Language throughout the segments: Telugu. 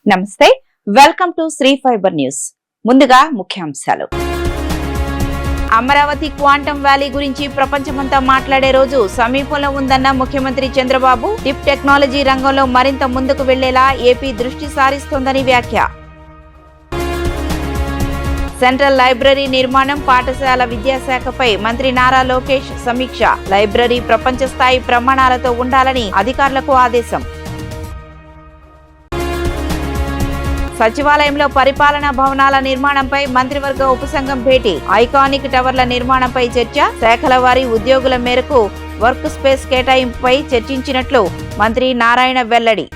నమస్తే, welcome to Sri Fiber news. ముందుగా ముఖ్యాంశాలు. అమరావతి క్వాంటమ్ వ్యాలీ గురించి ప్రపంచమంతా మాట్లాడే రోజు సమీపంలో ఉందన్న ముఖ్యమంత్రి చంద్రబాబు. డిప్ టెక్నాలజీ రంగంలో మరింత ముందుకు వెళ్లేలా ఏపీ దృష్టి సారిస్తోందని వ్యాఖ్య. సెంట్రల్ లైబ్రరీ నిర్మాణం, పాఠశాల విద్యాశాఖపై మంత్రి నారా లోకేష్ సమీక్ష. లైబ్రరీ ప్రపంచ స్థాయి ప్రమాణాలతో ఉండాలని అధికారులకు ఆదేశం. సచివాలయంలో పరిపాలనా భవనాల నిర్మాణంపై మంత్రివర్గ ఉపసంఘం భేటీ. ఐకానిక్ టవర్ల నిర్మాణంపై చర్చ. శాఖల వారీ ఉద్యోగుల మేరకు వర్క్ స్పేస్ కేటాయింపుపై చర్చించినట్లు మంత్రి నారాయణ వెల్లడి.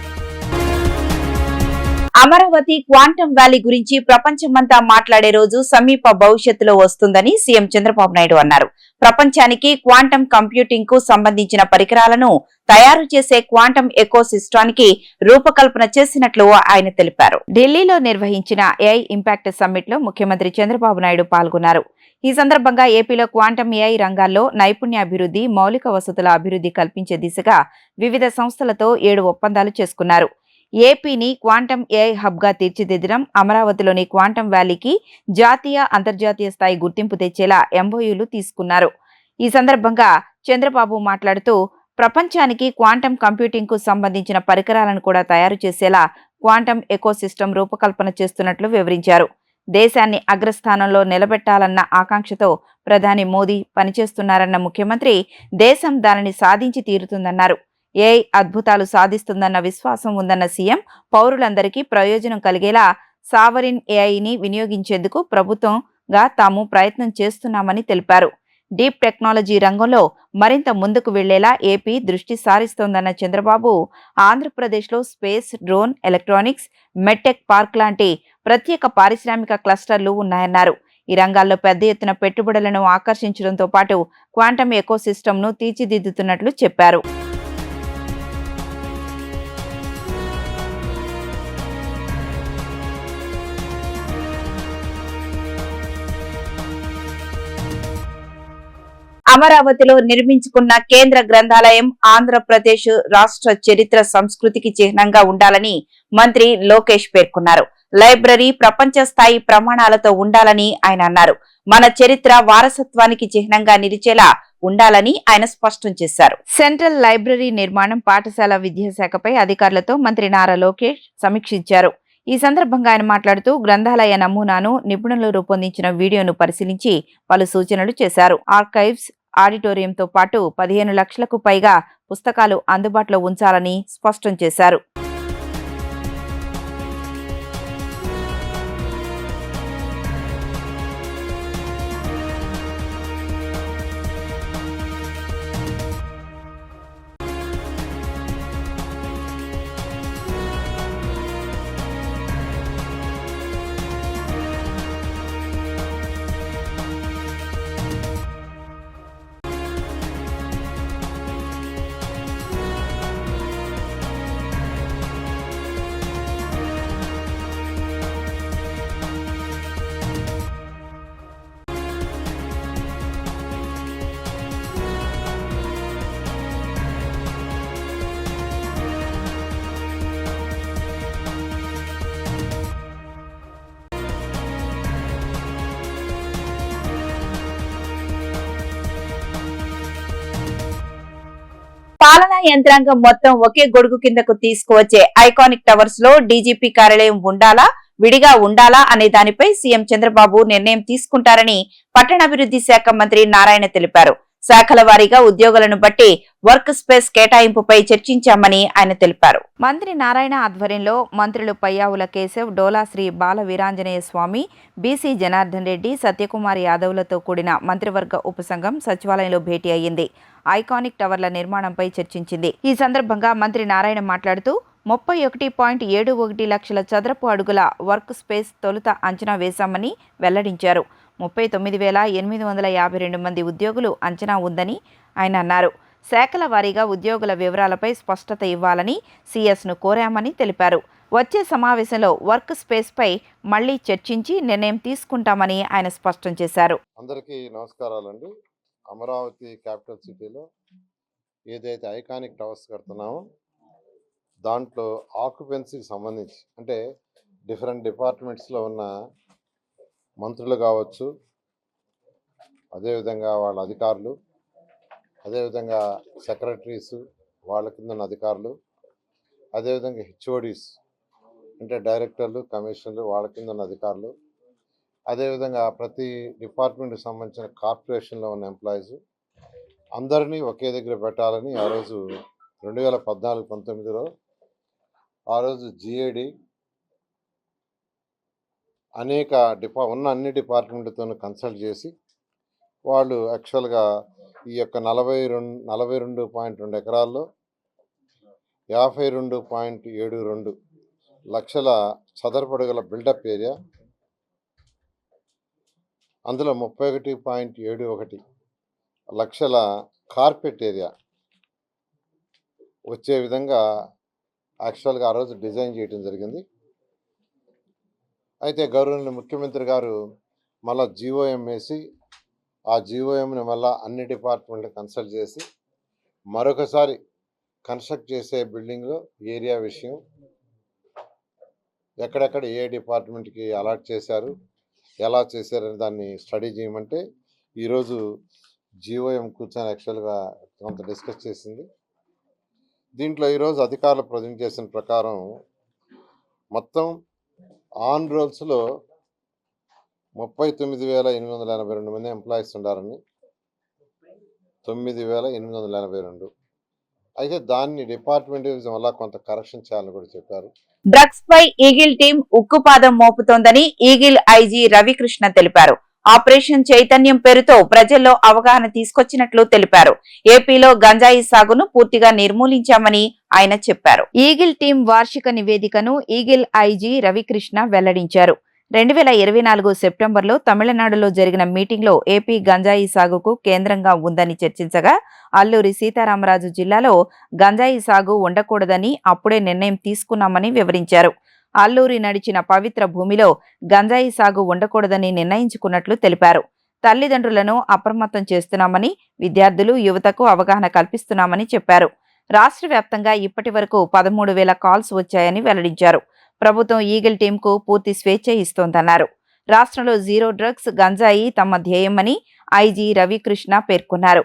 అమరావతి క్వాంటమ్ వ్యాలీ గురించి ప్రపంచమంతా మాట్లాడే రోజు సమీప భవిష్యత్తులో వస్తుందని సీఎం చంద్రబాబు నాయుడు అన్నారు. ప్రపంచానికి క్వాంటమ్ కంప్యూటింగ్ కు సంబంధించిన పరికరాలను తయారు చేసే క్వాంటమ్ ఎకో సిస్టానికి రూపకల్పన చేసినట్లు ఆయన తెలిపారు. ఢిల్లీలో నిర్వహించిన ఏఐ ఇంపాక్ట్ సమ్మిట్ లో ముఖ్యమంత్రి చంద్రబాబు నాయుడు పాల్గొన్నారు. ఈ సందర్భంగా ఏపీలో క్వాంటమ్ ఏఐ రంగాల్లో నైపుణ్యాభివృద్ధి, మౌలిక వసతుల అభివృద్ధి కల్పించే దిశగా వివిధ సంస్థలతో 7 ఒప్పందాలు చేసుకున్నారు. ఏపీని క్వాంటమ్ ఏఐ హబ్ గా తీర్చిదిద్దడం, అమరావతిలోని క్వాంటమ్ వ్యాలీకి జాతీయ, అంతర్జాతీయ స్థాయి గుర్తింపు తెచ్చేలా ఎంఓయూలు తీసుకున్నారు. ఈ సందర్భంగా చంద్రబాబు మాట్లాడుతూ, ప్రపంచానికి క్వాంటమ్ కంప్యూటింగ్ కు సంబంధించిన పరికరాలను కూడా తయారు చేసేలా క్వాంటమ్ ఎకో సిస్టమ్ రూపకల్పన చేస్తున్నట్లు వివరించారు. దేశాన్ని అగ్రస్థానంలో నిలబెట్టాలన్న ఆకాంక్షతో ప్రధాని మోదీ పనిచేస్తున్నారన్న ముఖ్యమంత్రి, దేశం దానిని సాధించి తీరుతుందన్నారు. ఏఐ అద్భుతాలు సాధిస్తుందన్న విశ్వాసం ఉందన్న సీఎం, పౌరులందరికీ ప్రయోజనం కలిగేలా సావరిన్ ఏఐని వినియోగించేందుకు ప్రభుత్వంగా తాము ప్రయత్నం చేస్తున్నామని తెలిపారు. డీప్ టెక్నాలజీ రంగంలో మరింత ముందుకు వెళ్లేలా ఏపీ దృష్టి సారిస్తోందన్న చంద్రబాబు, ఆంధ్రప్రదేశ్లో space, drone, electronics, medtech park లాంటి ప్రత్యేక పారిశ్రామిక క్లస్టర్లు ఉన్నాయన్నారు. ఈ రంగాల్లో పెద్ద ఎత్తున పెట్టుబడులను ఆకర్షించడంతో పాటు క్వాంటమ్ ఎకో సిస్టమ్ను తీర్చిదిద్దుతున్నట్లు చెప్పారు. అమరావతిలో నిర్మించుకున్న కేంద్ర గ్రంథాలయం ఆంధ్రప్రదేశ్ రాష్ట్ర చరిత్ర, సంస్కృతికి చిహ్నంగా ఉండాలని మంత్రి లోకేష్ పేర్కొన్నారు. లైబ్రరీ ప్రపంచ స్థాయి ప్రమాణాలతో ఉండాలని ఆయన అన్నారు. మన చరిత్ర వారసత్వానికి చిహ్నంగా నిలిచేలా ఉండాలని ఆయన స్పష్టం చేశారు. సెంట్రల్ లైబ్రరీ నిర్మాణం, పాఠశాల విద్యాశాఖపై అధికారులతో మంత్రి నారా లోకేష్ సమీక్షించారు. ఈ సందర్భంగా ఆయన మాట్లాడుతూ, గ్రంథాలయ నమూనాను, నిపుణులు రూపొందించిన వీడియోను పరిశీలించి పలు సూచనలు చేశారు. ఆర్కైవ్స్, ఆడిటోరియంతో పాటు 15 లక్షలకు పైగా పుస్తకాలు అందుబాటులో ఉంచాలని స్పష్టం చేశారు. పాలనా యంత్రాంగం మొత్తం ఒకే గొడుగు కిందకు తీసుకువచ్చే ఐకానిక్ టవర్స్ లో డీజీపీ కార్యాలయం ఉండాలా, విడిగా ఉండాలా అనే దానిపై సీఎం చంద్రబాబు నిర్ణయం తీసుకుంటారని పట్టణాభివృద్ధి శాఖ మంత్రి నారాయణ తెలిపారు. శాఖల వారీగా ఉద్యోగులను బట్టి వర్క్ స్పేస్ కేటాయింపుపై చర్చించామని ఆయన తెలిపారు. మంత్రి నారాయణ ఆధ్వర్యంలో మంత్రులు పయ్యావుల కేశవ్, డోలా శ్రీ బాల వీరాంజనేయ స్వామి, బీసీ జనార్దన్ రెడ్డి, సత్యకుమార్ యాదవ్లతో కూడిన మంత్రివర్గ ఉపసంఘం సచివాలయంలో భేటీ అయ్యింది. ఐకానిక్ టవర్ల నిర్మాణంపై చర్చించింది. ఈ సందర్భంగా మంత్రి నారాయణ మాట్లాడుతూ, 31.71 లక్షల చదరపు అడుగుల వర్క్ స్పేస్ తొలుత అంచనా వేశామని వెల్లడించారు. 39,852 మంది ఉద్యోగులు అంచనా ఉందని ఆయన అన్నారు. శాఖల వారీగా ఉద్యోగుల వివరాలపై స్పష్టత ఇవ్వాలని సీఎస్ను కోరామని తెలిపారు. వచ్చే సమావేశంలో వర్క్ స్పేస్ పై మళ్లీ చర్చించి నిర్ణయం తీసుకుంటామని ఆయన స్పష్టం చేశారు. అందరికీ నమస్కారాలండి. అమరావతి క్యాపిటల్ సిటీలో ఏదైతే ఐకానిక్ టవర్స్ కడుతున్నామో దాంట్లో ఆక్యుపెన్సీకి సంబంధించి అంటే డిఫరెంట్ డిపార్ట్మెంట్స్లో ఉన్న మంత్రులు కావచ్చు, అదేవిధంగా వాళ్ళ అధికారులు, అదేవిధంగా సెక్రటరీస్ వాళ్ళ కింద ఉన్న అధికారులు, అదేవిధంగా హెచ్ఓడీస్ అంటే డైరెక్టర్లు, కమిషనర్లు వాళ్ళ కింద ఉన్న అధికారులు, అదేవిధంగా ప్రతి డిపార్ట్మెంట్కి సంబంధించిన కార్పొరేషన్లో ఉన్న ఎంప్లాయీస్ అందరినీ ఒకే దగ్గర పెట్టాలని ఆ రోజు 2014-19లో ఆ రోజు జిఏడి అనేక ఉన్న అన్ని డిపార్ట్మెంట్లతో కన్సల్ట్ చేసి వాళ్ళు యాక్చువల్గా ఈ యొక్క 42.2 ఎకరాల్లో 52.72 లక్షల చదరపడుగుల బిల్డప్ ఏరియా, అందులో 31.71 లక్షల కార్పెట్ ఏరియా వచ్చే విధంగా యాక్చువల్గా ఆ రోజు డిజైన్ చేయడం జరిగింది. అయితే గౌరవనీయ ముఖ్యమంత్రి గారు మళ్ళీ జీఓఎం వేసి ఆ జీఓఎంని మళ్ళీ అన్ని డిపార్ట్మెంట్లు కన్సల్ట్ చేసి మరొకసారి కన్స్ట్రక్ట్ చేసే బిల్డింగ్లో ఏరియా విషయం ఎక్కడెక్కడ ఏ డిపార్ట్మెంట్కి అలాట్ చేశారు, ఎలా చేశారని దాన్ని స్టడీ చేయమంటే ఈరోజు జీఓఎం కూర్చొని యాక్చువల్గా కొంత డిస్కస్ చేసింది. దీంట్లో ఈరోజు అధికారులు ప్రజెంట్ చేసిన ప్రకారం మొత్తం ఆన్ రోల్స్లో 39,882 మంది ఎంప్లాయీస్ ఉండారని, 9,882. అయితే దాన్ని డిపార్ట్మెంట్ వల్ల కొంత కరెక్షన్ చేయాలని కూడా చెప్పారు. డ్రగ్స్ పై ఈగిల్ టీం ఉక్కుపాదం మోపుతోందని ఈగిల్ ఐజీ రవికృష్ణ తెలిపారు. ఆపరేషన్ చైతన్యం పేరుతో ప్రజల్లో అవగాహన తీసుకొచ్చినట్లు తెలిపారు. ఏపీలో గంజాయి సాగును పూర్తిగా నిర్మూలించామని ఆయన చెప్పారు. ఈగిల్ టీం వార్షిక నివేదికను ఈగిల్ ఐజీ రవికృష్ణ వెల్లడించారు. 2024 సెప్టెంబర్లో తమిళనాడులో జరిగిన మీటింగ్లో ఏపీ గంజాయి సాగుకు కేంద్రంగా ఉందని చర్చించగా అల్లూరి సీతారామరాజు జిల్లాలో గంజాయి సాగు ఉండకూడదని అప్పుడే నిర్ణయం తీసుకున్నామని వివరించారు. అల్లూరి నడిచిన పవిత్ర భూమిలో గంజాయి సాగు ఉండకూడదని నిర్ణయించుకున్నట్లు తెలిపారు. తల్లిదండ్రులను అప్రమత్తం చేస్తున్నామని, విద్యార్థులు, యువతకు అవగాహన కల్పిస్తున్నామని చెప్పారు. రాష్ట్ర వ్యాప్తంగా ఇప్పటి వరకు 13,000 కాల్స్ వచ్చాయని వెల్లడించారు. ప్రభుత్వం ఈగిల్ టీంకు పూర్తి స్వేచ్ఛ ఇస్తోందన్నారు. రాష్ట్రంలో జీరో డ్రగ్స్, గంజాయి తమ ధ్యేయమని ఐజీ రవికృష్ణ పేర్కొన్నారు.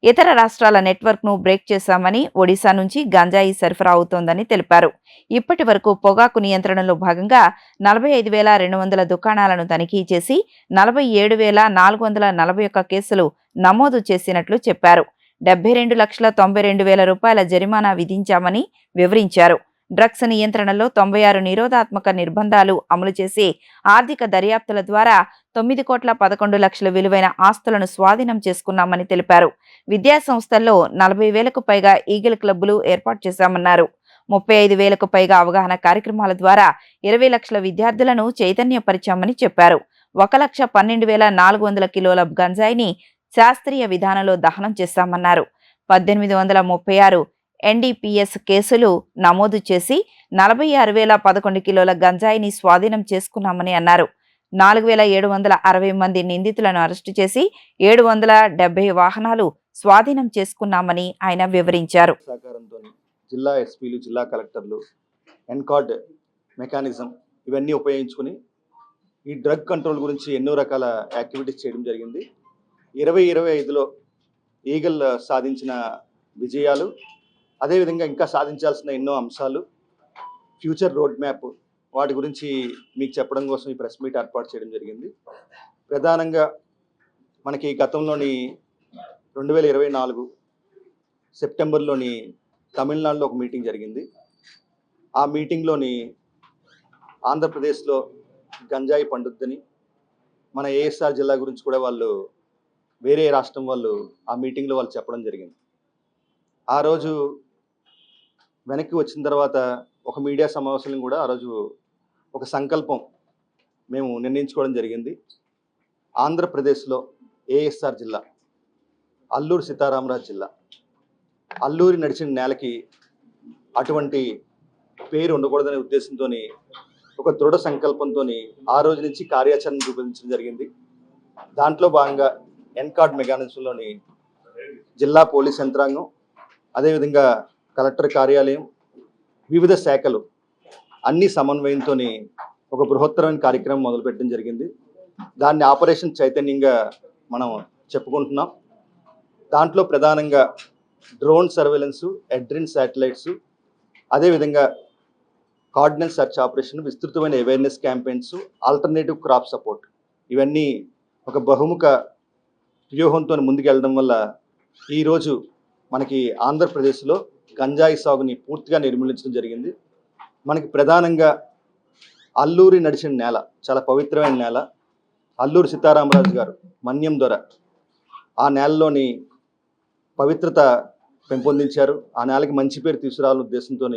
ఇతర రాష్ట్రాల నెట్వర్క్ను బ్రేక్ చేశామని, ఒడిశా నుంచి గంజాయి సరఫరా అవుతోందని తెలిపారు. ఇప్పటి వరకు పొగాకు నియంత్రణలో భాగంగా 45,200 దుకాణాలను తనిఖీ చేసి 47,441 కేసులు నమోదు చేసినట్లు చెప్పారు. 72,92,000 రూపాయల జరిమానా విధించామని వివరించారు. డ్రగ్స్ నియంత్రణలో 96 నిరోధాత్మక నిర్బంధాలు అమలు చేసి ఆర్థిక దర్యాప్తుల ద్వారా 9,11,00,000 విలువైన ఆస్తులను స్వాధీనం చేసుకున్నామని తెలిపారు. విద్యా సంస్థల్లో 40,000కు పైగా ఈగిల్ క్లబ్బులు ఏర్పాటు చేశామన్నారు. 35,000కు పైగా అవగాహన కార్యక్రమాల ద్వారా 20 లక్షల విద్యార్థులను చైతన్యపరిచామని చెప్పారు. 1,12,400 కిలోల గంజాయిని శాస్త్రీయ విధానంలో దహనం చేశామన్నారు. 1,836 ఎన్డీపీఎస్ కేసులు నమోదు చేసి 46,011 కిలోల గంజాయిని స్వాధీనం చేసుకున్నామని అన్నారు. 4,760 మంది నిందితులను అరెస్టు చేసి 770 వాహనాలు స్వాధీనం చేసుకున్నామని ఆయన వివరించారు. సహకారంతో జిల్లా ఎస్పీలు, జిల్లా కలెక్టర్లు, ఎన్కార్డ్ మెకానిజం ఇవన్నీ ఉపయోగించుకుని ఈ డ్రగ్ కంట్రోల్ గురించి ఎన్నో రకాల యాక్టివిటీస్ చేయడం జరిగింది. 2025లో ఈగల్ సాధించిన విజయాలు, అదేవిధంగా ఇంకా సాధించాల్సిన ఎన్నో అంశాలు, ఫ్యూచర్ రోడ్ మ్యాప్ వాటి గురించి మీకు చెప్పడం కోసం ఈ ప్రెస్ మీట్ ఏర్పాటు చేయడం జరిగింది. ప్రధానంగా మనకి గతంలోని 2024 సెప్టెంబర్లోని తమిళనాడులో ఒక మీటింగ్ జరిగింది. ఆ మీటింగ్లోని ఆంధ్రప్రదేశ్లో గంజాయి పండుద్దని, మన ఏఎస్ఆర్ జిల్లా గురించి కూడా వాళ్ళు వేరే రాష్ట్రం వాళ్ళు ఆ మీటింగ్లో వాళ్ళు చెప్పడం జరిగింది. ఆ రోజు వెనక్కి వచ్చిన తర్వాత ఒక మీడియా సమావేశంలో కూడా ఆ రోజు ఒక సంకల్పం మేము నిర్ణయించుకోవడం జరిగింది. ఆంధ్రప్రదేశ్లో ఏఎస్ఆర్ జిల్లా, అల్లూరి సీతారామరాజు జిల్లా, అల్లూరి నడిచిన నేలకి అటువంటి పేరు ఉండకూడదనే ఉద్దేశంతో ఒక దృఢ సంకల్పంతో ఆ రోజు నుంచి కార్యాచరణ రూపొందించడం జరిగింది. దాంట్లో భాగంగా ఎన్కార్డ్ మెకానిజంలోని జిల్లా పోలీస్ యంత్రాంగం, అదేవిధంగా కలెక్టర్ కార్యాలయం, వివిధ శాఖలు అన్ని సమన్వయంతో ఒక బృహత్తరమైన కార్యక్రమం మొదలుపెట్టడం జరిగింది. దాన్ని ఆపరేషన్ చైతన్యంగా మనం చెప్పుకుంటున్నాం. దాంట్లో ప్రధానంగా డ్రోన్ సర్వేలెన్సు, ఎడ్రిన్ శాటిలైట్స్, అదేవిధంగా కార్డినల్ సర్చ్ ఆపరేషన్, విస్తృతమైన awareness campaigns, alternative crop support, ఇవన్నీ ఒక బహుముఖ వ్యూహంతో ముందుకెళ్ళడం వల్ల ఈరోజు మనకి ఆంధ్రప్రదేశ్లో గంజాయి సాగుని పూర్తిగా నిర్మూలించడం జరిగింది. మనకి ప్రధానంగా అల్లూరి నడిచిన నేల, చాలా పవిత్రమైన నేల. అల్లూరి సీతారామరాజు గారు, మన్యం దొర ఆ నేలలోని పవిత్రత పెంపొందించారు. ఆ నేలకి మంచి పేరు తీసుకురావాలనే ఉద్దేశంతో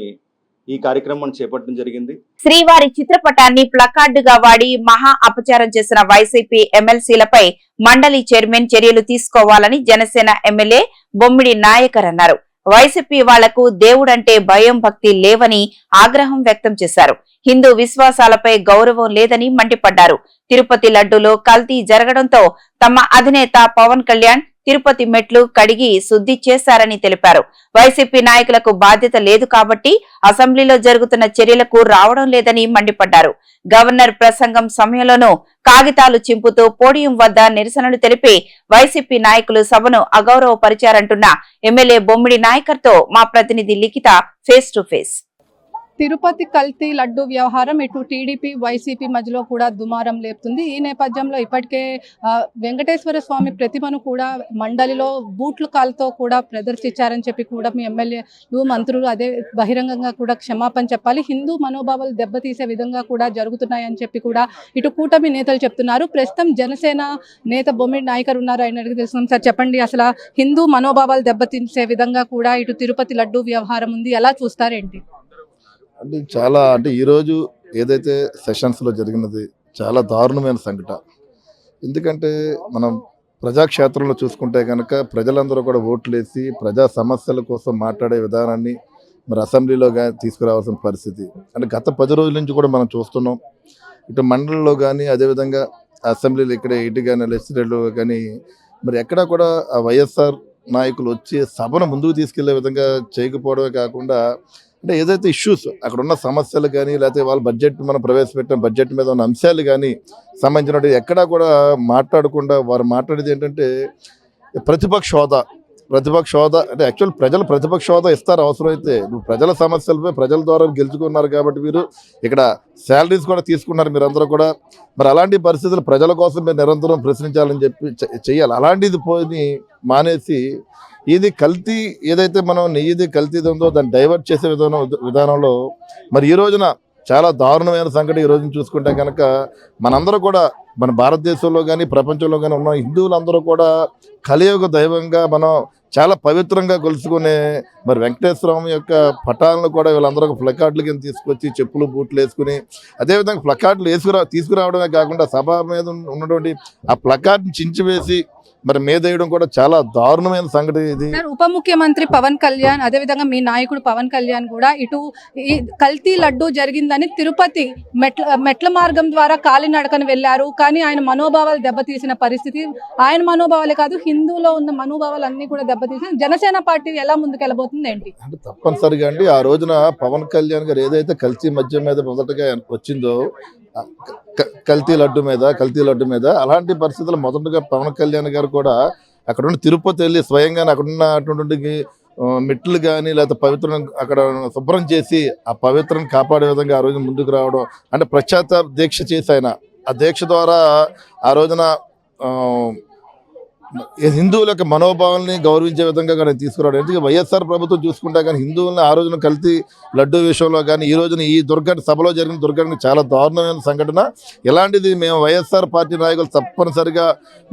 ఈ కార్యక్రమం చేపట్టడం జరిగింది. శ్రీవారి చిత్రపటాన్ని ప్లకార్డుగా వాడి మహా అపచారం చేసిన వైసీపీ ఎమ్మెల్సీలపై మండలి చైర్మన్ చర్యలు తీసుకోవాలని జనసేన ఎమ్మెల్యే బొమ్మిడి నాయకర్ అన్నారు. వైసీపీ వాళ్లకు దేవుడంటే భయం భక్తి లేవని ఆగ్రహం వ్యక్తం చేశారు. హిందూ విశ్వాసాలపై గౌరవం లేదని మండిపడ్డారు. తిరుపతి లడ్డూలో కల్తీ జరగడంతో తమ అధినేత పవన్ కళ్యాణ్ తిరుపతి మెట్లు కడిగి శుద్ధి చేశారని తెలిపారు. వైసీపీ నాయకులకు బాధ్యత లేదు కాబట్టి అసెంబ్లీలో జరుగుతున్న చర్యలకు రావడం లేదని మండిపడ్డారు. గవర్నర్ ప్రసంగం సమయంలోనూ కాగితాలు చింపుతూ పోడియం వద్ద నిరసనలు తెలిపి వైసీపీ నాయకులు సభను అగౌరవపరిచారంటున్న ఎమ్మెల్యే బొమ్మిడి నాయకర్తో మా ప్రతినిధి లిఖిత ఫేస్ టు ఫేస్. తిరుపతి కల్తీ లడ్డు వ్యవహారం ఇటు టీడీపీ వైసీపీ మధ్యలో కూడా దుమారం లేపుతుంది. ఈ నేపథ్యంలో ఇప్పటికే వెంకటేశ్వర స్వామి ప్రతిమను కూడా మండలిలో బూట్ల కాలుతో కూడా ప్రదర్శించారని చెప్పి కూడా మీ ఎమ్మెల్యేలు మంత్రులు అదే బహిరంగంగా కూడా క్షమాపణ చెప్పాలి. హిందూ మనోభావాలు దెబ్బతీసే విధంగా కూడా జరుగుతున్నాయని చెప్పి కూడా ఇటు కూటమి నేతలు చెప్తున్నారు. ప్రస్తుతం జనసేన నేత బొమ్మిడి నాయకర్ ఉన్నారు, ఆయన అడిగి తెలుసుకున్నాం. సార్ చెప్పండి, అసలు హిందూ మనోభావాలు దెబ్బతీసే విధంగా కూడా ఇటు తిరుపతి లడ్డు వ్యవహారం ఉంది, ఎలా చూస్తారేంటి? అంటే ఈరోజు ఏదైతే సెషన్స్లో జరిగినది చాలా దారుణమైన సంఘటన. ఎందుకంటే మనం ప్రజాక్షేత్రంలో చూసుకుంటే కనుక ప్రజలందరూ కూడా ఓట్లేసి ప్రజా సమస్యల కోసం మాట్లాడే విధానాన్ని మరి అసెంబ్లీలో తీసుకురావాల్సిన పరిస్థితి. అంటే గత 10 రోజుల నుంచి కూడా మనం చూస్తున్నాం. ఇటు మండలిలో కానీ అదేవిధంగా అసెంబ్లీలో ఇక్కడ ఇటు కానీ లెజిస్లేటివ్లో కానీ మరి ఎక్కడా కూడా ఆ వైఎస్ఆర్ నాయకులు వచ్చి సభను ముందుకు తీసుకెళ్లే విధంగా చేయకపోవడమే కాకుండా అంటే ఏదైతే ఇష్యూస్ అక్కడ ఉన్న సమస్యలు కానీ లేకపోతే వాళ్ళ బడ్జెట్ మనం ప్రవేశపెట్టిన బడ్జెట్ మీద ఉన్న అంశాలు కానీ సంబంధించినట్టు ఎక్కడా కూడా మాట్లాడకుండా వారు మాట్లాడేది ఏంటంటే ప్రతిపక్ష హోదా అంటే యాక్చువల్ ప్రజలు ప్రతిపక్ష హోదా ఇస్తారు అవసరమైతే. నువ్వు ప్రజల సమస్యలపై ప్రజల ద్వారా గెలుచుకున్నారు కాబట్టి మీరు ఇక్కడ శాలరీస్ కూడా తీసుకున్నారు మీరందరూ కూడా. మరి అలాంటి పరిస్థితులు ప్రజల కోసం మీరు నిరంతరం ప్రశ్నించాలని చెప్పి చెయ్యాలి. అలాంటిది పోయి మానేసి ఇది కల్తీ ఏదైతే మనం నెయ్యిది కల్తీది ఉందో దాన్ని డైవర్ట్ చేసే విధానంలో మరి ఈ రోజున చాలా దారుణమైన సంఘటన ఈ రోజున చూసుకుంటే కనుక మనందరూ కూడా మన భారతదేశంలో కానీ ప్రపంచంలో కానీ ఉన్న హిందువులందరూ కూడా కలియుగ దైవంగా మనం చాలా పవిత్రంగా కొలుసుకునే మరి వెంకటేశ్వర స్వామి యొక్క పటాలను కూడా వీళ్ళందరూ ప్లకార్డుల కింద తీసుకొచ్చి చెప్పులు బూట్లు వేసుకుని అదేవిధంగా ప్లకార్డులు తీసుకురావడమే కాకుండా సభ మీద ఉన్నటువంటి ఆ ప్లకార్డుని చించివేసి మరి మేదేయడం కూడా చాలా దారుణమైన సంఘటన ఇది. ఉప ముఖ్యమంత్రి పవన్ కళ్యాణ్ అదేవిధంగా మీ నాయకుడు పవన్ కళ్యాణ్ కూడా ఇటు ఈ కల్తీ లడ్డు జరిగిందని తిరుపతి మెట్ల మార్గం ద్వారా కాలినడకను వెళ్లారు. కానీ ఆయన మనోభావాలు దెబ్బతీసిన పరిస్థితి, ఆయన మనోభావాలే కాదు హిందువులో ఉన్న మనోభావాలు అన్ని కూడా దెబ్బతీసిన జనసేన పార్టీ ఎలా ముందుకెళ్ళబోతుంది ఏంటి? అంటే తప్పనిసరిగా అండి ఆ రోజున పవన్ కళ్యాణ్ గారు ఏదైతే కల్తీ మద్యం మీద మొదటగా వచ్చిందో కల్తీ లడ్డు మీద అలాంటి పరిస్థితులు మొదటగా పవన్ కళ్యాణ్ గారు కూడా అక్కడ ఉన్న తిరుపతి వెళ్ళి స్వయంగా అక్కడ ఉన్నటువంటి మెట్లు కానీ లేకపోతే పవిత్రం అక్కడ శుభ్రం చేసి ఆ పవిత్రను కాపాడే విధంగా ఆ రోజు ముందుకు రావడం అంటే పశ్చాత్తాప దీక్ష చేసి ఆయన ఆ దీక్ష ద్వారా ఆ రోజున హిందువుల యొక్క మనోభావాల్ని గౌరవించే విధంగా కానీ తీసుకురావడం. ఎందుకంటే వైఎస్ఆర్ ప్రభుత్వం చూసుకుంటే కానీ హిందువులను ఆ రోజున కల్తీ లడ్డు విషయంలో కానీ ఈ రోజున ఈ దుర్ఘటన సభలో జరిగిన దుర్ఘటన చాలా దారుణమైన సంఘటన. ఇలాంటిది మేము వైఎస్ఆర్ పార్టీ నాయకులు తప్పనిసరిగా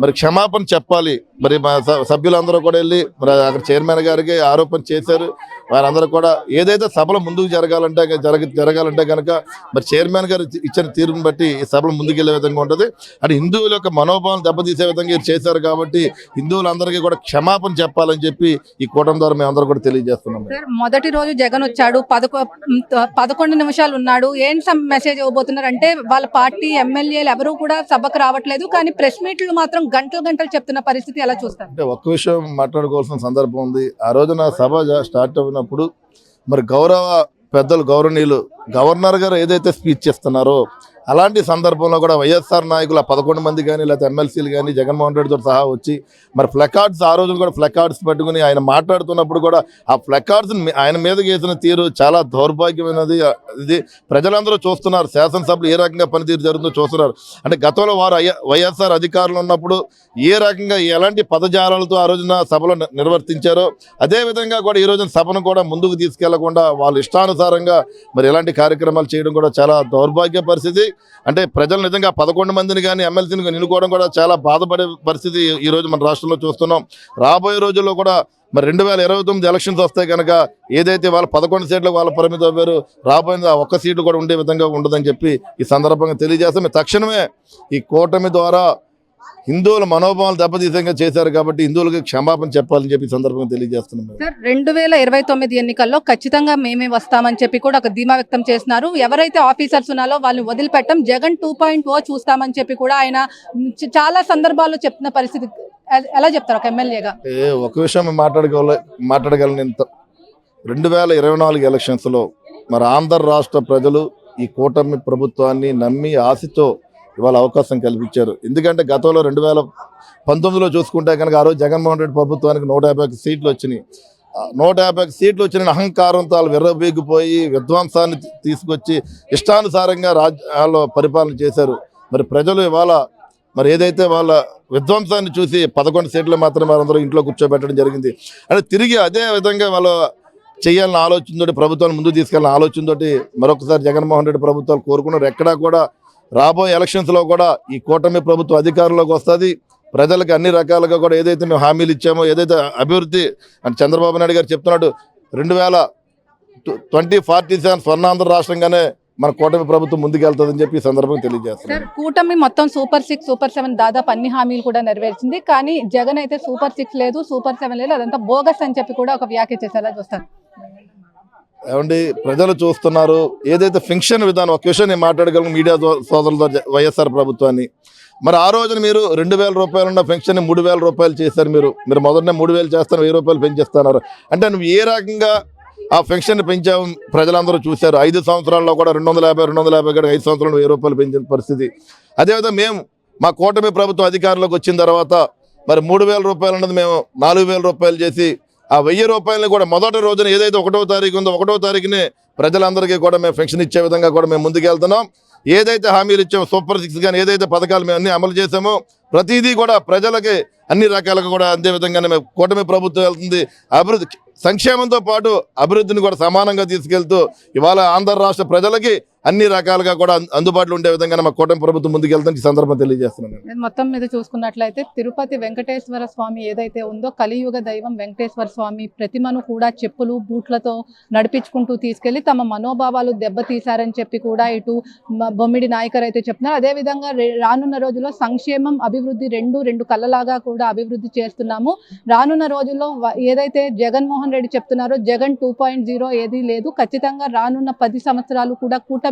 మరి క్షమాపణ చెప్పాలి. మరి మా సభ్యులందరూ కూడా వెళ్ళి మరి అక్కడ చైర్మన్ గారికి ఆరోపణ చేశారు. వారందరూ కూడా ఏదైతే సభలో ముందుకు జరగాలంటే కనుక మరి చైర్మన్ గారు ఇచ్చిన తీరుని బట్టి ఈ సభలు ముందుకెళ్లే విధంగా ఉంటుంది. అంటే హిందువుల యొక్క మనోభావం దెబ్బతీసే విధంగా చేశారు కాబట్టి హిందువులందరికీ కూడా క్షమాపణ చెప్పాలని చెప్పి ఈ కూటమి ద్వారా మేము అందరూ కూడా తెలియజేస్తున్నాం. మొదటి రోజు జగన్ వచ్చాడు, 11 నిమిషాలు ఉన్నాడు. ఏం మెసేజ్ ఇవ్వబోతున్నారు అంటే వాళ్ళ పార్టీ ఎమ్మెల్యేలు ఎవరు కూడా సభకు రావట్లేదు, కానీ ప్రెస్ మీట్లు మాత్రం గంటలు చెప్తున్న పరిస్థితి ఎలా చూస్తారు? అంటే ఒక్క విషయం మాట్లాడుకోవాల్సిన సందర్భం ఉంది. ఆ రోజున సభ స్టార్ట్ అయినప్పుడు మరి గౌరవ పెద్దలు గౌరవనీయులు గవర్నర్ గారు ఏదైతే స్పీచ్ ఇస్తున్నారో అలాంటి సందర్భంలో కూడా వైఎస్ఆర్ నాయకులు 11 మంది కానీ లేకపోతే ఎమ్మెల్సీలు కానీ జగన్మోహన్ రెడ్డితో సహా వచ్చి మరి ఫ్లెకార్డ్స్ ఆ రోజున కూడా ఫ్లెకార్డ్స్ పెట్టుకుని ఆయన మాట్లాడుతున్నప్పుడు కూడా ఆ ఫ్లెకార్డ్స్ ఆయన మీదకి వేసిన తీరు చాలా దౌర్భాగ్యమైనది. ఇది ప్రజలందరూ చూస్తున్నారు, శాసనసభలో ఏ రకంగా పనితీరు జరుగుతుందో చూస్తున్నారు. అంటే గతంలో వారు వైఎస్ఆర్ అధికారులు ఉన్నప్పుడు ఏ రకంగా ఎలాంటి పదజాలాలతో ఆ రోజున సభలో నిర్వర్తించారో అదేవిధంగా కూడా ఈ రోజున సభను కూడా ముందుకు తీసుకెళ్లకుండా వాళ్ళు ఇష్టానుసారంగా మరి ఎలాంటి కార్యక్రమాలు చేయడం కూడా చాలా దౌర్భాగ్య పరిస్థితి. అంటే ప్రజలు నిజంగా 11 మందిని కానీ ఎమ్మెల్సీని ఎన్నుకోవడం కూడా చాలా బాధపడే పరిస్థితి ఈరోజు మన రాష్ట్రంలో చూస్తున్నాం. రాబోయే రోజుల్లో కూడా మరి 2029 ఎలక్షన్స్ వస్తాయి కనుక ఏదైతే వాళ్ళ 11 సీట్లకు వాళ్ళ పరిమితం అవ్వారు రాబోయే ఆ ఒక్క సీటు కూడా ఉండే విధంగా ఉండదని చెప్పి ఈ సందర్భంగా తెలియజేస్తాం. తక్షణమే ఈ కూటమి ద్వారా హిందువుల మనోభావాలు దెబ్బతీసంగా చేశారు కాబట్టి హిందువులకి క్షమాపణ చెప్పాలని చెప్పి సందర్భంగా తెలియజేస్తున్నాం. సార్ 2029 ఎన్నికల్లో ఖచ్చితంగా మేమే వస్తామని చెప్పి కూడా ఒక ధీమా వ్యక్తం చేస్తున్నారు. ఎవరైతే ఆఫీసర్స్ ఉన్నారో వాళ్ళని వదిలిపెట్టం, జగన్ 2.0 చూస్తామని చెప్పి కూడా ఆయన చాలా సందర్భాల్లో చెప్తున్న పరిస్థితి. ఎలా చెప్తారు ఒక ఎమ్మెల్యేగా? ఒక విషయం మాట్లాడగలను. 2024 ఎలక్షన్స్లో మరి ఆంధ్ర రాష్ట్ర ప్రజలు ఈ కూటమి ప్రభుత్వాన్ని నమ్మి ఆశతో ఇవాళ అవకాశం కల్పించారు. ఎందుకంటే గతంలో 2019లో చూసుకుంటే కనుక ఆ రోజు జగన్మోహన్ రెడ్డి ప్రభుత్వానికి 151 సీట్లు వచ్చినాయి. 151 సీట్లు వచ్చిన అహంకారంతో వాళ్ళు విర్రబీగిపోయి విధ్వంసాన్ని తీసుకొచ్చి ఇష్టానుసారంగా రాజ్యాల్లో పరిపాలన చేశారు. మరి ప్రజలు ఇవాళ మరి ఏదైతే వాళ్ళ విధ్వంసాన్ని చూసి 11 సీట్లు మాత్రమే వారందరూ ఇంట్లో కూర్చోబెట్టడం జరిగింది. అంటే తిరిగి అదే విధంగా వాళ్ళు చేయాలన్న ఆలోచనతోటి ప్రభుత్వాన్ని ముందుకు తీసుకెళ్ళిన ఆలోచనతోటి మరొకసారి జగన్మోహన్ రెడ్డి ప్రభుత్వాలు కోరుకున్నారు. ఎక్కడా కూడా రాబోయే ఎలక్షన్స్లో కూడా ఈ కూటమి ప్రభుత్వం అధికారంలోకి వస్తుంది. ప్రజలకు అన్ని రకాలుగా కూడా ఏదైతే మేము హామీలు ఇచ్చామో ఏదైతే అభివృద్ధి అని చంద్రబాబు నాయుడు గారు చెప్తున్నాడు 2047 స్వర్ణాంధ్ర రాష్ట్రంగానే మన కూటమి ప్రభుత్వం ముందుకెళ్తుందని చెప్పి ఈ సందర్భంగా తెలియజేస్తున్నారు. కూటమి మొత్తం సూపర్ 6, సూపర్ 7 దాదాపు అన్ని హామీలు కూడా నెరవేర్చింది. కానీ జగన్ అయితే సూపర్ 6 లేదు, సూపర్ 7 లేదు, అదంతా బోగస్ అని చెప్పి కూడా ఒక వ్యాఖ్య చేశారా చూస్తారు. ఏమండి ప్రజలు చూస్తున్నారు ఏదైతే ఫెన్షన్ విధానం ఒక విషయం నేను మాట్లాడగలను మీడియా సోదరులతో వైఎస్ఆర్ ప్రభుత్వాన్ని. మరి ఆ రోజున మీరు 2000 రూపాయలు ఉన్న పెన్షన్ 3000 రూపాయలు చేశారు. మీరు మొదటనే 3000 చేస్తారు, 1000 రూపాయలు పెంచేస్తున్నారు. అంటే నువ్వు ఏ రకంగా ఆ పెన్షన్ పెంచావు ప్రజలందరూ చూశారు. 5 సంవత్సరాల్లో కూడా 250 కూడా 5 సంవత్సరాలు 1000 రూపాయలు పెంచిన పరిస్థితి. అదేవిధంగా మేము మా కూటమి ప్రభుత్వం అధికారంలోకి వచ్చిన తర్వాత మరి 3000 రూపాయలు అన్నది మేము 4000 రూపాయలు చేసి ఆ 1000 రూపాయలని కూడా మొదటి రోజున ఏదైతే 1వ తారీఖు ఉందో 1వ తారీఖునే ప్రజలందరికీ కూడా మేము పెన్షన్ ఇచ్చే విధంగా కూడా మేము ముందుకెళ్తున్నాం. ఏదైతే హామీలు ఇచ్చామో సూపర్ 6 కానీ ఏదైతే పథకాలు మేము అన్ని అమలు చేసామో ప్రతిదీ కూడా ప్రజలకి అన్ని రకాలుగా కూడా అదే విధంగానే మేము కూటమి ప్రభుత్వం వెళ్తుంది. అభివృద్ధి సంక్షేమంతో పాటు అభివృద్ధిని కూడా సమానంగా తీసుకెళ్తూ ఇవాళ ఆంధ్ర రాష్ట్ర ప్రజలకి అన్ని రకాలుగా కూడా అందుబాటులో ఉండే విధంగా మా కూటమి ప్రభుత్వం ముందుకెళ్తాం ఈ సందర్భం తెలియజేస్తున్నాను. మొత్తం మీద చూసుకున్నట్లయితే తిరుపతి వెంకటేశ్వర స్వామి ఏదైతే ఉందో కలియుగ దైవం వెంకటేశ్వర స్వామి ప్రతిమను కూడా చెప్పులు బూట్లతో నడిపించుకుంటూ తీసుకెళ్లి తమ మనోభావాలు దెబ్బతీశారని చెప్పి కూడా ఇటు బొమ్మిడి నాయకర్ అయితే చెప్తున్నారు. అదేవిధంగా రానున్న రోజుల్లో సంక్షేమం అభివృద్ధి రెండు కళ్ళలాగా కూడా అభివృద్ధి చేస్తున్నాము. రానున్న రోజుల్లో ఏదైతే జగన్మోహన్ రెడ్డి చెప్తున్నారో జగన్ 2.0 ఏదీ లేదు, ఖచ్చితంగా రానున్న 10 సంవత్సరాలు కూడా కూటమి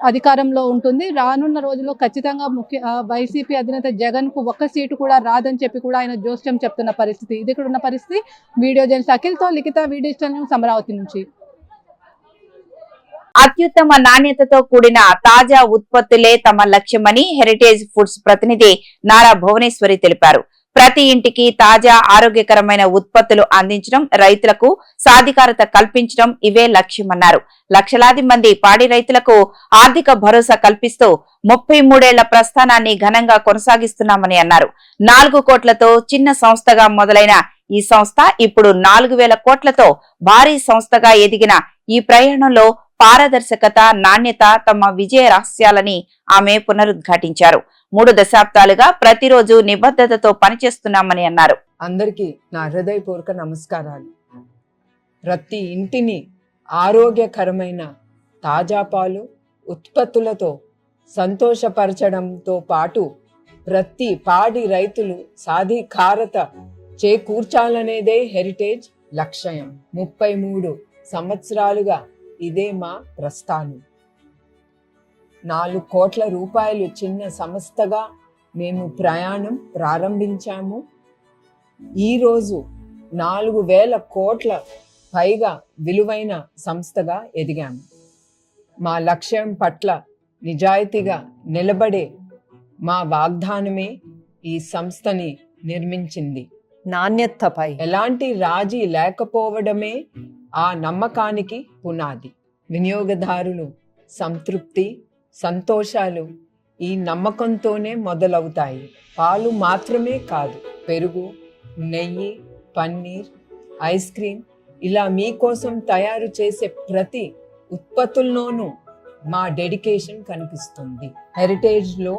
అధికారంలో ఉంటుంది. రానున్న రోజుల్లో ఖచ్చితంగా వైసీపీ అధినేత జగన్ కు ఒక్క సీటు కూడా రాదని చెప్పి కూడా ఆయన జోస్యం చెప్తున్న పరిస్థితి. ఇది ఇక్కడ ఉన్న పరిస్థితి. వీడియో జర్నలిస్ట్ అఖిల్తో లిఖిత, డిజిటల్ న్యూస్, అమరావతి నుంచి. అత్యుత్తమ నాణ్యతతో కూడిన తాజా ఉత్పత్తులే తమ లక్ష్యమని హెరిటేజ్ ఫుడ్స్ ప్రతినిధి నారా భువనేశ్వరి తెలిపారు. ప్రతి ఇంటికి తాజా ఆరోగ్యకరమైన ఉత్పత్తులు అందించడం, రైతులకు సాధికారత కల్పించడం ఇవే లక్ష్యమన్నారు. లక్షలాది మంది పాడి రైతులకు ఆర్థిక భరోసా కల్పిస్తూ 33 ఏళ్ల ప్రస్థానాన్ని ఘనంగా కొనసాగిస్తున్నామని అన్నారు. 4 కోట్లతో చిన్న సంస్థగా మొదలైన ఈ సంస్థ ఇప్పుడు 4000 కోట్లతో భారీ సంస్థగా ఎదిగిన ఈ ప్రయాణంలో పారదర్శకత, నాణ్యత తమ విజయ రహస్యాలని ఆమె పునరుద్ఘాటించారు. 3 దశాబ్దాలుగా ప్రతిరోజు నిబద్ధతతో పనిచేస్తున్నామని అన్నారు. అందరికీ నా హృదయపూర్వక నమస్కారాలు. ప్రతి ఇంటిని ఆరోగ్యకరమైన తాజా పాలు ఉత్పత్తులతో సంతోషపరచడంతో పాటు ప్రతి పాడి రైతులు సాధికారత చేకూర్చాలనేదే హెరిటేజ్ లక్ష్యం. 33 సంవత్సరాలుగా ఇదే మా ప్రస్థానం. 4 కోట్ల రూపాయలు చిన్న సంస్థగా మేము ప్రయాణం ప్రారంభించాము. ఈరోజు 4000 కోట్ల పైగా విలువైన సంస్థగా ఎదిగాము. మా లక్ష్యం పట్ల నిజాయితీగా నిలబడే మా వాగ్దానమే ఈ సంస్థని నిర్మించింది. నాణ్యతపై ఎలాంటి రాజీ లేకపోవడమే ఆ నమ్మకానికి పునాది. వినియోగదారులు సంతృప్తి, సంతోషాలు ఈ నమ్మకంతోనే మొదలవుతాయి. పాలు మాత్రమే కాదు, పెరుగు, నెయ్యి, పన్నీర్, ఐస్ క్రీమ్ ఇలా మీకోసం తయారు చేసే ప్రతి ఉత్పత్తుల్లోనూ మా డెడికేషన్ కనిపిస్తుంది. హెరిటేజ్లో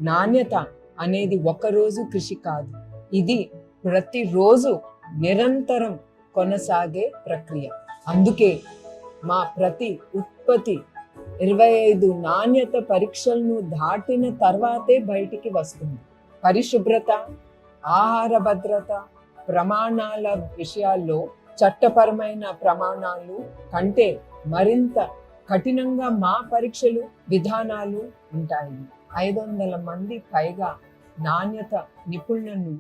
నాణ్యత అనేది ఒకరోజు కృషి కాదు, ఇది ప్రతిరోజు నిరంతరం కొనసాగే ప్రక్రియ. అందుకే మా ప్రతి ఉత్పత్తి 25 నాణ్యత పరీక్షలను దాటిన తర్వాతే బయటికి వస్తుంది. పరిశుభ్రత, ఆహార భద్రత ప్రమాణాల విషయాల్లో చట్టపరమైన ప్రమాణాలు కంటే మరింత కఠినంగా మా పరీక్షలు విధానాలు ఉంటాయి. 500 మంది పైగా నాణ్యత నిపుణులను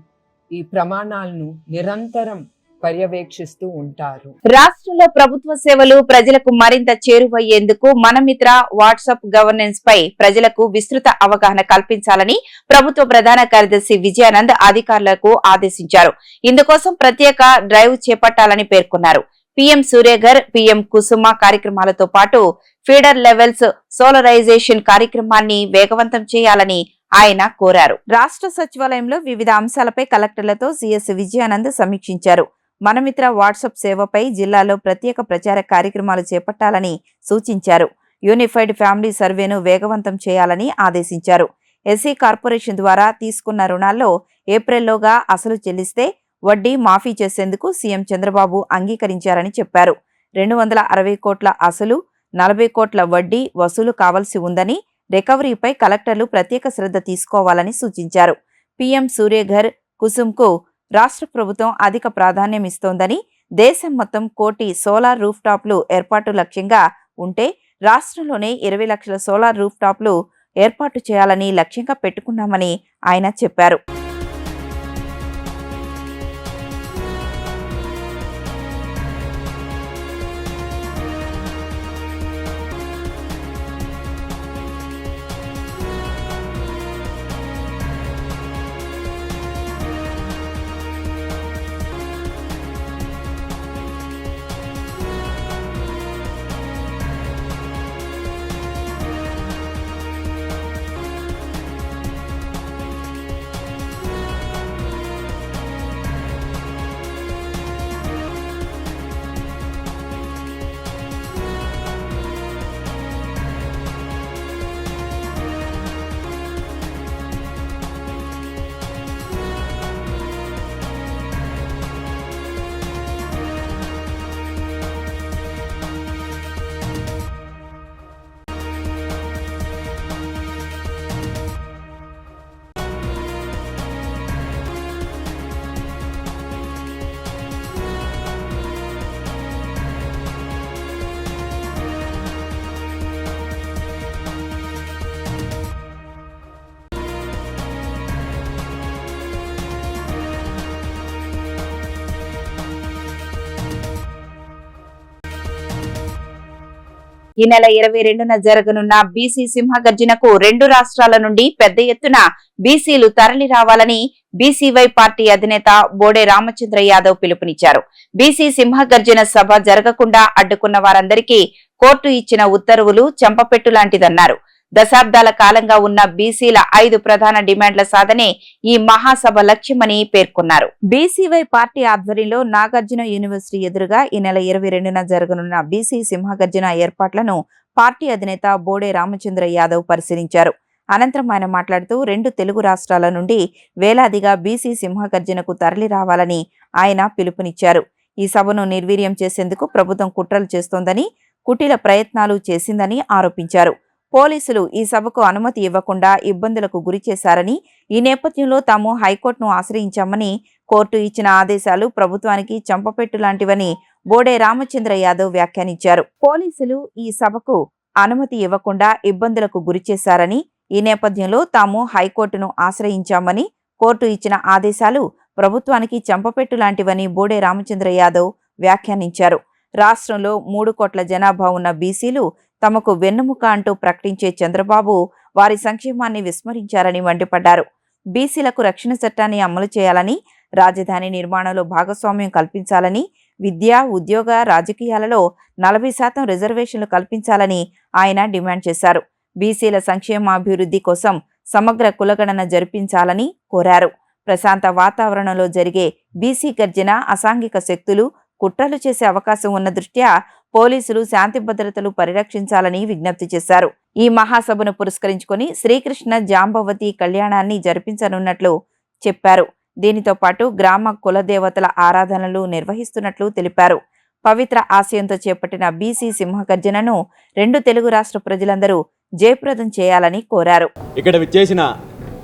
ఈ ప్రమాణాలను నిరంతరం పర్యవేక్షిస్తూ ఉంటారు. రాష్ట్రంలో ప్రభుత్వ సేవలు ప్రజలకు మరింత చేరువయ్యేందుకు మనమిత్ర వాట్సాప్ గవర్నెన్స్ పై ప్రజలకు విస్తృత అవగాహన కల్పించాలని ప్రభుత్వ ప్రధాన కార్యదర్శి విజయానంద్ అధికారులకు ఆదేశించారు. ఇందుకోసం ప్రత్యేక డ్రైవ్ చేపట్టాలని పేర్కొన్నారు. పీఎం సూర్యఘర్, పీఎం కుసుమ కార్యక్రమాలతో పాటు ఫీడర్ లెవెల్స్ సోలరైజేషన్ కార్యక్రమాన్ని వేగవంతం చేయాలని ఆయన కోరారు. రాష్ట్ర సచివాలయంలో వివిధ అంశాలపై కలెక్టర్లతో సీఎస్ విజయానంద్ సమీక్షించారు. మనమిత్ర వాట్సాప్ సేవపై జిల్లాలో ప్రత్యేక ప్రచార కార్యక్రమాలు చేపట్టాలని సూచించారు. యూనిఫైడ్ ఫ్యామిలీ సర్వేను వేగవంతం చేయాలని ఆదేశించారు. ఎస్సీ కార్పొరేషన్ ద్వారా తీసుకున్న రుణాల్లో ఏప్రిల్లోగా అసలు చెల్లిస్తే వడ్డీ మాఫీ చేసేందుకు సీఎం చంద్రబాబు అంగీకరించారని చెప్పారు. 260 కోట్ల అసలు, 40 కోట్ల వడ్డీ వసూలు కావాల్సి ఉందని, రికవరీపై కలెక్టర్లు ప్రత్యేక శ్రద్ధ తీసుకోవాలని సూచించారు. పీఎం సూర్యఘర్, కుసుమ్కు రాష్ట్ర ప్రభుత్వం అధిక ప్రాధాన్యం ఇస్తోందని, దేశం మొత్తం 1 కోటి సోలార్ రూఫ్ టాప్లు ఏర్పాటు లక్ష్యంగా ఉంటే రాష్ట్రంలోనే 20 లక్షల సోలార్ రూఫ్ టాప్లు ఏర్పాటు చేయాలని లక్ష్యంగా పెట్టుకున్నామని ఆయన చెప్పారు. ఈ నెల 22న జరగనున్న బీసీ సింహగర్జనకు 2 రాష్ట్రాల నుండి పెద్ద ఎత్తున బీసీలు తరలి రావాలని బీసీవై పార్టీ అధినేత బోడే రామచంద్ర యాదవ్ పిలుపునిచ్చారు. బీసీ సింహగర్జన సభ జరగకుండా అడ్డుకున్న వారందరికీ కోర్టు ఇచ్చిన ఉత్తర్వులు చెంపపెట్టు లాంటిదన్నారు. దశాబ్దాల కాలంగా ఉన్న బీసీల 5 ప్రధాన డిమాండ్ల సాధనే ఈ మహాసభ లక్ష్యమని పేర్కొన్నారు. బీసీవై పార్టీ ఆధ్వర్యంలో నాగార్జున యూనివర్సిటీ ఎదురుగా ఈ నెల 22న జరగనున్న బీసీ సింహగర్జన ఏర్పాట్లను పార్టీ అధినేత బోడే రామచంద్ర యాదవ్ పరిశీలించారు. అనంతరం ఆయన మాట్లాడుతూ 2 తెలుగు రాష్ట్రాల నుండి వేలాదిగా బీసీ సింహగర్జనకు తరలి రావాలని ఆయన పిలుపునిచ్చారు. ఈ సభను నిర్వీర్యం చేసేందుకు ప్రభుత్వం కుట్రలు చేస్తోందని, కుటిల ప్రయత్నాలు చేసిందని ఆరోపించారు. పోలీసులు ఈ సభకు అనుమతి ఇవ్వకుండా ఇబ్బందులకు గురిచేశారని, ఈ నేపథ్యంలో తాము హైకోర్టును ఆశ్రయించామని, కోర్టు ఇచ్చిన ఆదేశాలు ప్రభుత్వానికి చెంపపెట్టు లాంటివని బోడే రామచంద్ర యాదవ్ వ్యాఖ్యానించారు. పోలీసులు ఈ సభకు అనుమతి ఇవ్వకుండా ఇబ్బందులకు గురిచేశారని, ఈ నేపథ్యంలో తాము హైకోర్టును ఆశ్రయించామని, కోర్టు ఇచ్చిన ఆదేశాలు ప్రభుత్వానికి చెంపపెట్టు లాంటివని బోడే రామచంద్ర యాదవ్ వ్యాఖ్యానించారు. రాష్ట్రంలో 3 కోట్ల జనాభా ఉన్న బీసీలు తమకు వెన్నెముక అంటూ ప్రకటించే చంద్రబాబు వారి సంక్షేమాన్ని విస్మరించారని మండిపడ్డారు. బీసీలకు రక్షణ చట్టాన్ని అమలు చేయాలని, రాజధాని నిర్మాణంలో భాగస్వామ్యం కల్పించాలని, విద్య, ఉద్యోగ, రాజకీయాలలో 40% రిజర్వేషన్లు కల్పించాలని ఆయన డిమాండ్ చేశారు. బీసీల సంక్షేమాభివృద్ధి కోసం సమగ్ర కులగణన జరిపించాలని కోరారు. ప్రశాంత వాతావరణంలో జరిగే బీసీ గర్జన అసాంఘిక శక్తులు కుట్రలు చేసే అవకాశం ఉన్న దృష్ట్యా పోలీసులు శాంతి భద్రతలు పరిరక్షించాలని విజ్ఞప్తి చేశారు. ఈ మహాసభను పురస్కరించుకొని శ్రీకృష్ణ జాంబవతి కళ్యాణాన్ని జరిపించనున్నట్లు చెప్పారు. దీనితో పాటు గ్రామ కులదేవతల ఆరాధనలు నిర్వహిస్తున్నట్లు తెలిపారు. పవిత్ర ఆశయంతో చేపట్టిన బీసీ సింహగర్జనను 2 తెలుగు రాష్ట్ర ప్రజలందరూ జయప్రదం చేయాలని కోరారు. ఇక్కడ విచ్చేసిన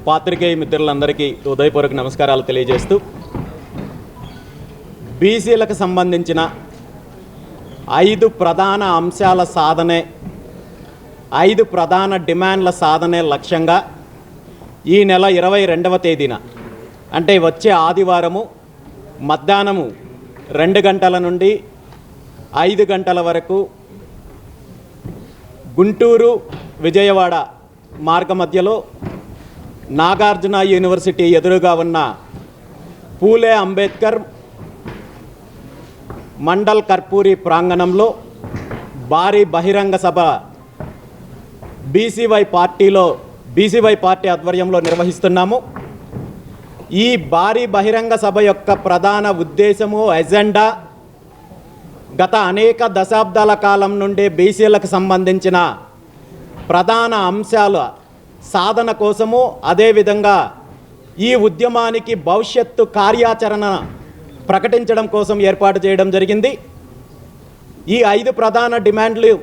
పాత్రికేయ మిత్రులందరికీ హృదయపూర్వక నమస్కారాలు తెలియజేస్తూ, బీసీలకు సంబంధించిన 5 ప్రధాన అంశాల సాధనే, 5 ప్రధాన డిమాండ్ల సాధనే లక్ష్యంగా ఈ నెల 22వ తేదీన అంటే వచ్చే ఆదివారము మధ్యాహ్నము 2 గంటల నుండి 5 గంటల వరకు గుంటూరు విజయవాడ మార్గ మధ్యలో నాగార్జున యూనివర్సిటీ ఎదురుగా ఉన్న పూలే అంబేద్కర్ మండల్ కర్పూరి ప్రాంగణంలో భారీ బహిరంగ సభ బీసీవై పార్టీ ఆధ్వర్యంలో నిర్వహిస్తున్నాము. ఈ భారీ బహిరంగ సభ యొక్క ప్రధాన ఉద్దేశము, ఎజెండా గత అనేక దశాబ్దాల కాలం నుండి బీసీలకు సంబంధించిన ప్రధాన అంశాల సాధన కోసము, అదేవిధంగా ఈ ఉద్యమానికి భవిష్యత్తు కార్యాచరణ ప్రకటించడం కోసం ఏర్పాటు చేయడం జరిగింది. ఈ 5 ప్రధాన డిమాండ్లు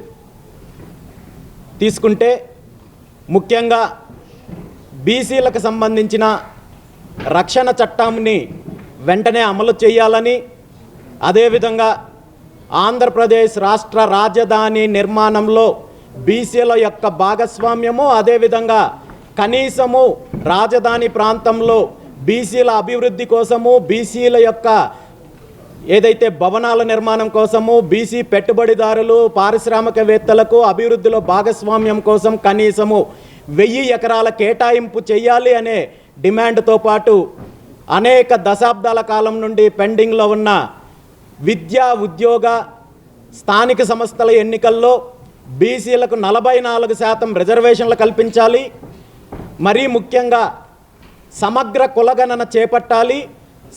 తీసుకుంటే ముఖ్యంగా బీసీలకు సంబంధించిన రక్షణ చట్టాన్ని వెంటనే అమలు చేయాలని, అదేవిధంగా ఆంధ్రప్రదేశ్ రాష్ట్ర రాజధాని నిర్మాణంలో బీసీల యొక్క భాగస్వామ్యము, అదేవిధంగా కనీసము రాజధాని ప్రాంతంలో బీసీల అభివృద్ధి కోసము, బీసీల యొక్క ఏదైతే భవనాల నిర్మాణం కోసము, బీసీ పెట్టుబడిదారులు, పారిశ్రామికవేత్తలకు అభివృద్ధిలో భాగస్వామ్యం కోసం కనీసము 1000 ఎకరాల కేటాయింపు చేయాలి అనే డిమాండ్తో పాటు అనేక దశాబ్దాల కాలం నుండి పెండింగ్లో ఉన్న విద్య, ఉద్యోగ, స్థానిక సంస్థల ఎన్నికల్లో బీసీలకు 44% రిజర్వేషన్లు కల్పించాలి. మరీ ముఖ్యంగా సమగ్ర కులగణన చేపట్టాలి.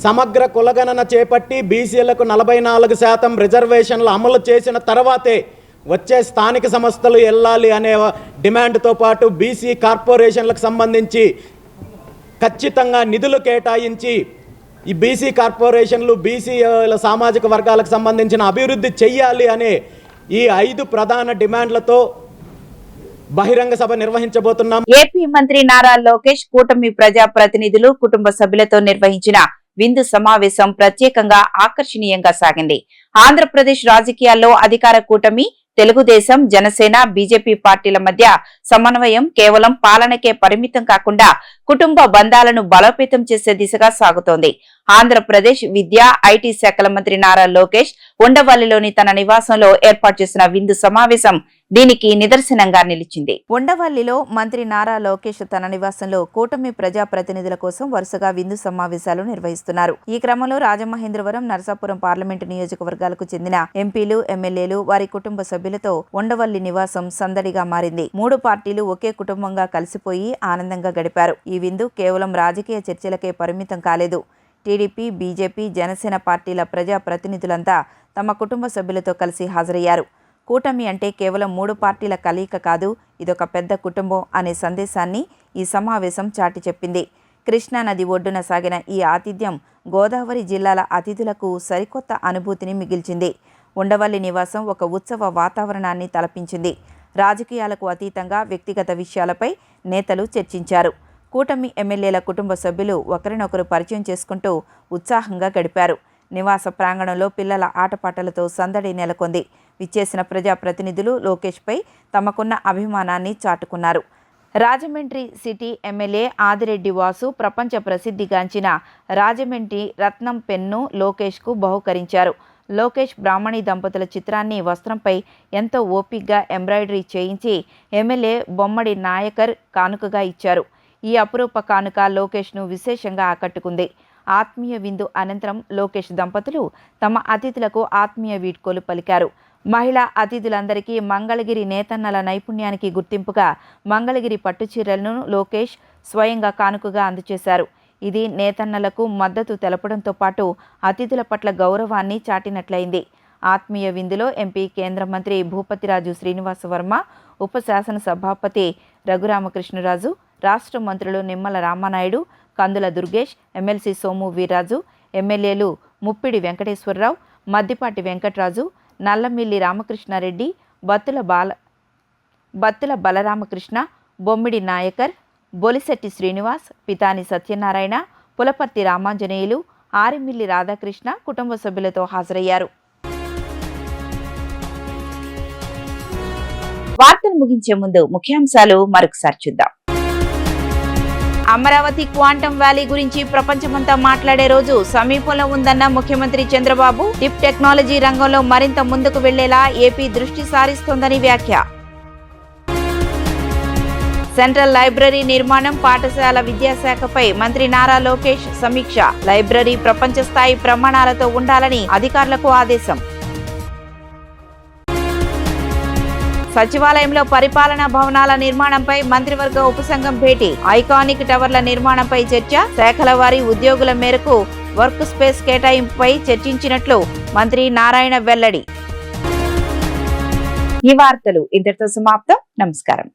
సమగ్ర కులగణన చేపట్టి బీసీలకు 44% రిజర్వేషన్లు అమలు చేసిన తర్వాతే వచ్చే స్థానిక సంస్థలు వెళ్ళాలి అనే డిమాండ్తో పాటు బీసీ కార్పొరేషన్లకు సంబంధించి ఖచ్చితంగా నిధులు కేటాయించి ఈ బీసీ కార్పొరేషన్లు బీసీ సామాజిక వర్గాలకు సంబంధించిన అభివృద్ధి చెయ్యాలి అనే ఈ 5 ప్రధాన డిమాండ్లతో బహిరంగ సభ నిర్వహించబోతున్నాం. ఏపీ మంత్రి నారా లోకేష్ కూటమి ప్రజా ప్రతినిధులు, కుటుంబ సభ్యులతో నిర్వహించిన విందు సమావేశం ప్రత్యేకంగా ఆకర్షణీయంగా సాగింది. ఆంధ్రప్రదేశ్ రాజకీయాల్లో అధికార కూటమి తెలుగుదేశం, జనసేన, బీజేపీ పార్టీల మధ్య సమన్వయం కేవలం పాలనకే పరిమితం కాకుండా కుటుంబ బంధాలను బలోపేతం చేసే దిశగా సాగుతోంది. ఆంధ్రప్రదేశ్ విద్యా, ఐటీ శాఖల మంత్రి నారా లోకేష్ ఉండవల్లిలోని తన నివాసంలో ఏర్పాటు చేసిన విందు సమావేశం దీనికి నిదర్శనంగా నిలిచింది. ఉండవల్లిలో మంత్రి నారా లోకేష్ తన నివాసంలో కూటమి ప్రజా ప్రతినిధుల కోసం వరుసగా విందు సమావేశాలు నిర్వహిస్తున్నారు. ఈ క్రమంలో రాజమహేంద్రవరం, నరసాపురం పార్లమెంటు నియోజకవర్గాలకు చెందిన ఎంపీలు, ఎమ్మెల్యేలు, వారి కుటుంబ సభ్యులతో ఉండవల్లి నివాసం సందడిగా మారింది. 3 పార్టీలు ఒకే కుటుంబంగా కలిసిపోయి ఆనందంగా గడిపారు. ఈ విందు కేవలం రాజకీయ చర్చలకే పరిమితం కాలేదు. టీడీపీ, బీజేపీ, జనసేన పార్టీల ప్రజా ప్రతినిధులంతా తమ కుటుంబ సభ్యులతో కలిసి హాజరయ్యారు. కూటమి అంటే కేవలం 3 పార్టీల కలయిక కాదు, ఇదొక పెద్ద కుటుంబం అనే సందేశాన్ని ఈ సమావేశం చాటి చెప్పింది. కృష్ణానది ఒడ్డున సాగిన ఈ ఆతిథ్యం గోదావరి జిల్లాల అతిథులకు సరికొత్త అనుభూతిని మిగిల్చింది. ఉండవల్లి నివాసం ఒక ఉత్సవ వాతావరణాన్ని తలపించింది. రాజకీయాలకు అతీతంగా వ్యక్తిగత విషయాలపై నేతలు చర్చించారు. కూటమి ఎమ్మెల్యేల కుటుంబ సభ్యులు ఒకరినొకరు పరిచయం చేసుకుంటూ ఉత్సాహంగా గడిపారు. నివాస ప్రాంగణంలో పిల్లల ఆటపాటలతో సందడి నెలకొంది. విచ్చేసిన ప్రజాప్రతినిధులు లోకేష్పై తమకున్న అభిమానాన్ని చాటుకున్నారు. రాజమండ్రి సిటీ ఎమ్మెల్యే ఆదిరెడ్డి వాసు ప్రపంచ ప్రసిద్ధిగాంచిన రాజమండ్రి రత్నం పెన్ను లోకేష్కు బహుకరించారు. లోకేష్ బ్రాహ్మణి దంపతుల చిత్రాన్ని వస్త్రంపై ఎంతో ఓపిగ్గా ఎంబ్రాయిడరీ చేయించి ఎమ్మెల్యే బొమ్మడి నాయకర్ కానుకగా ఇచ్చారు. ఈ అపురూప కానుక లోకేష్ను విశేషంగా ఆకట్టుకుంది. ఆత్మీయ విందు అనంతరం లోకేష్ దంపతులు తమ అతిథులకు ఆత్మీయ వీడ్కోలు పలికారు. మహిళా అతిథులందరికీ మంగళగిరి నేతన్నల నైపుణ్యానికి గుర్తింపుగా మంగళగిరి పట్టుచీరలను లోకేష్ స్వయంగా కానుకగా అందజేశారు. ఇది నేతన్నలకు మద్దతు తెలపడంతో పాటు అతిథుల పట్ల గౌరవాన్ని చాటినట్లయింది. ఆత్మీయ విందులో ఎంపీ కేంద్ర మంత్రి భూపతిరాజు శ్రీనివాసవర్మ, ఉప శాసనసభాపతి రఘురామకృష్ణరాజు, రాష్ట్ర మంత్రులు నిమ్మల రామానాయుడు, కందుల దుర్గేష్, ఎమ్మెల్సీ సోము వీర్రాజు, ఎమ్మెల్యేలు ముప్పిడి వెంకటేశ్వరరావు, మద్దిపాటి వెంకట్రాజు, నల్లమిల్లి రామకృష్ణారెడ్డి, బత్తుల బలరామకృష్ణ, బొమ్మిడి నాయకర్, బొలిశెట్టి శ్రీనివాస్, పితాని సత్యనారాయణ, పులపర్తి రామాంజనేయులు, ఆరిమిల్లి రాధాకృష్ణ కుటుంబ సభ్యులతో హాజరయ్యారు. వార్తలు ముగించే ముందు ముఖ్యాంశాలు మరొకసారి చూద్దాం. అమరావతి క్వాంటం వ్యాలీ గురించి ప్రపంచమంతా మాట్లాడే రోజు సమీపంలో ఉందన్న ముఖ్యమంత్రి చంద్రబాబు. డిప్ టెక్నాలజీ రంగంలో మరింత ముందుకు వెళ్లేలా ఏపీ దృష్టి సారిస్తోందని వ్యాఖ్య. సెంట్రల్ లైబ్రరీ నిర్మాణం, పాఠశాల విద్యాశాఖపై మంత్రి నారా లోకేష్ సమీక్ష. లైబ్రరీ ప్రపంచ స్థాయి ప్రమాణాలతో ఉండాలని అధికారులకు ఆదేశం. సచివాలయంలో పరిపాలనా భవనాల నిర్మాణంపై మంత్రివర్గ ఉపసంఘం భేటీ. ఐకానిక్ టవర్ల నిర్మాణంపై చర్చ. శాఖల వారీ ఉద్యోగుల మేరకు వర్క్ స్పేస్ కేటాయింపుపై చర్చించినట్లు మంత్రి నారాయణ వెల్లడి. ఈ వార్తలు ఇంతటితో సమాప్తం. నమస్కారం.